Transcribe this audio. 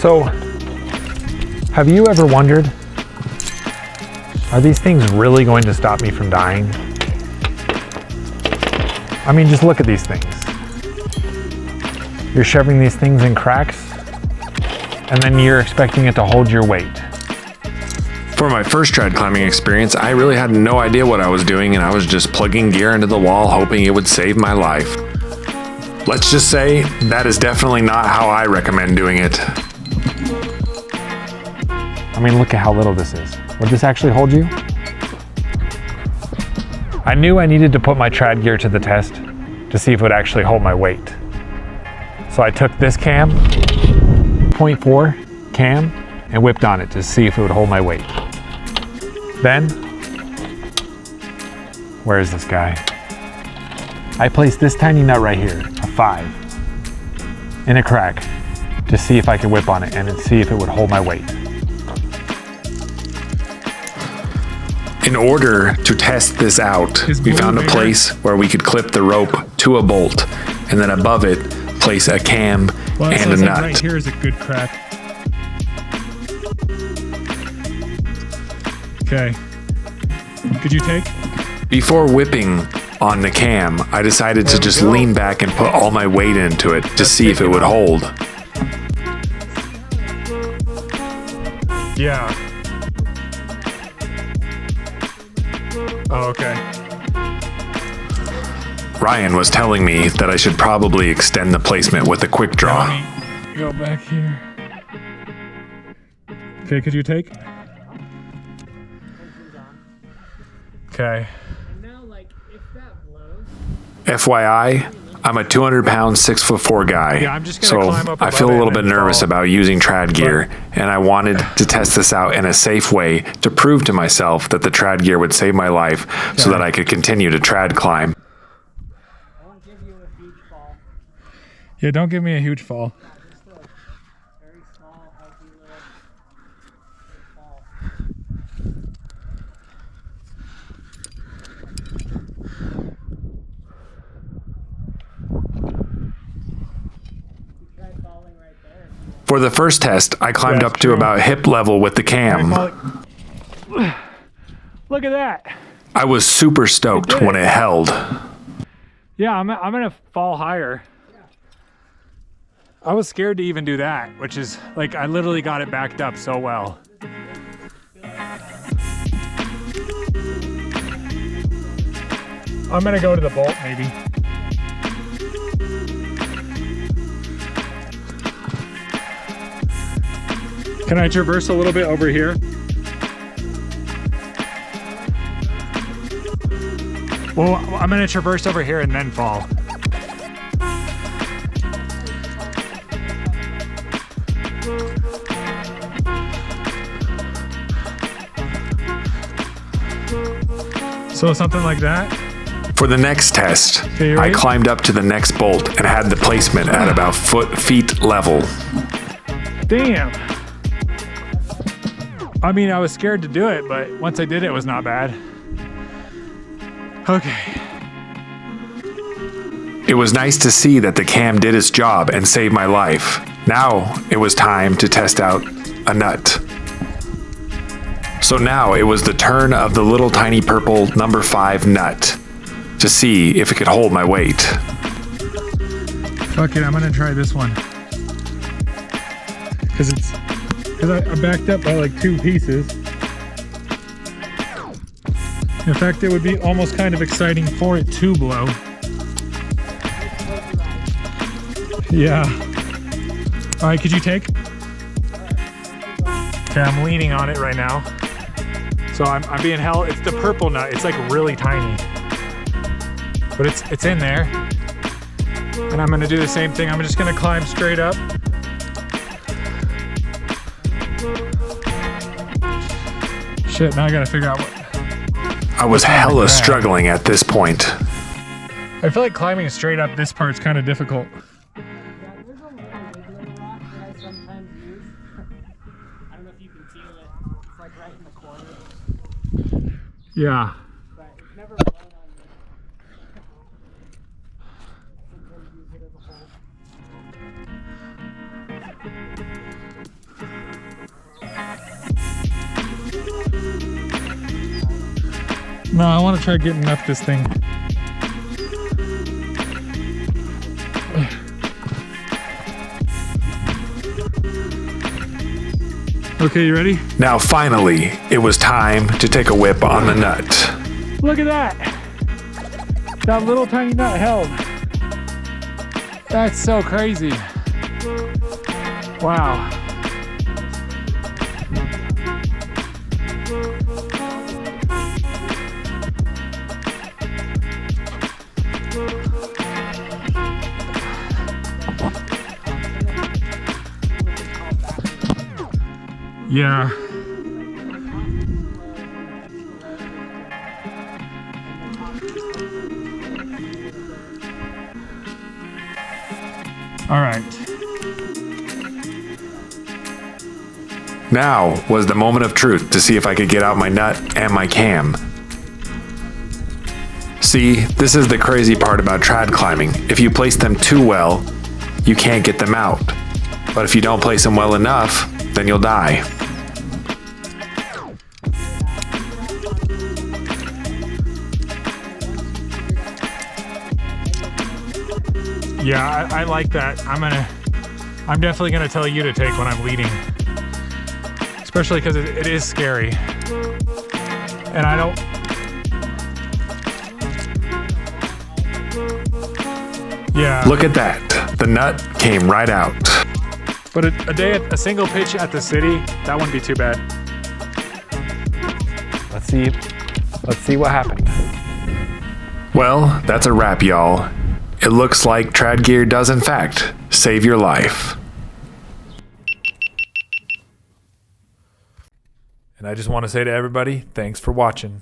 So, have you ever wondered, are these things really going to stop me from dying? I mean, just look at these things. You're shoving these things in cracks, and then you're expecting it to hold your weight. For my first trad climbing experience, I really had no idea what I was doing, and I was just plugging gear into the wall hoping it would save my life. Let's just say that is definitely not how I recommend doing it. I mean, look at how little this is. Would this actually hold you? I knew I needed to put my trad gear to the test to see if it would actually hold my weight. So I took this cam, 0.4 cam, and whipped on it to see if it would hold my weight. Then, where is this guy? I placed this tiny nut right here, a 5, in a crack to see if I could whip on it and see if it would hold my weight. In order to test this out, we found a place where we could clip the rope to a bolt, and then above it, place a cam and a nut. Right here is a good crack. Okay. Could you take? Before whipping on the cam, I decided to just lean back and put all my weight into it to see if it would hold. Yeah. Oh, okay. Ryan was telling me that I should probably extend the placement with a quick draw. Let me go back here. Okay, could you take? Okay. FYI, I'm a 200-pound, 6'4" guy, Yeah, I'm just gonna so climb up I above feel a it little and bit then nervous fall. about using trad gear, and I wanted to test this out in a safe way to prove to myself that the trad gear would save my life so that I could continue to trad climb. Won't give you a huge fall. Yeah, don't give me a huge fall. Just a very small, healthy little fall. You tried falling right there. For the first test, I climbed up to about hip level with the cam. Look at that. I was super stoked when it held. Yeah, I'm gonna fall higher. I was scared to even do that, which is like I literally got it backed up so well. I'm gonna go to the bolt maybe. Can I traverse a little bit over here? Well, I'm gonna traverse over here and then fall. So something like that? For the next test, Okay, you I ready? climbed up to the next bolt and had the placement at about feet level. Damn. I mean, I was scared to do it, but once I did it, it was not bad. Okay. It was nice to see that the cam did its job and saved my life. Now it was time to test out a nut. So now it was the turn of the little tiny purple number 5 nut to see if it could hold my weight. Fuck it, I'm gonna try this one. Cause I backed up by like 2 pieces. In fact, it would be almost kind of exciting for it to blow. Yeah. All right, could you take? Okay, I'm leaning on it right now. So I'm being held, it's the purple nut. It's like really tiny, but it's in there. And I'm gonna do the same thing. I'm just gonna climb straight up. Shit, now I gotta figure out what. I was hella struggling at this point. I feel like climbing straight up this part's kind of difficult. Yeah, there's a little wiggler rock that I sometimes use. I don't know if you can feel it. It's like right in the corner, Yeah. but it's never blown on me. Sometimes use it as a No, I want to try getting up this thing. Okay, you ready? Now finally, it was time to take a whip on the nut. Look at that. That little tiny nut held. That's so crazy. Wow. Yeah. All right. Now was the moment of truth to see if I could get out my nut and my cam. See, this is the crazy part about trad climbing. If you place them too well, you can't get them out. But if you don't place them well enough, then you'll die. Yeah, I like that. I'm definitely gonna tell you to take when I'm leading. Especially because it is scary. And I don't... Yeah. Look at that. The nut came right out. But a single pitch at the city, that wouldn't be too bad. Let's see what happened. Well, that's a wrap, y'all. It looks like trad gear does in fact save your life. And I just want to say to everybody, thanks for watching.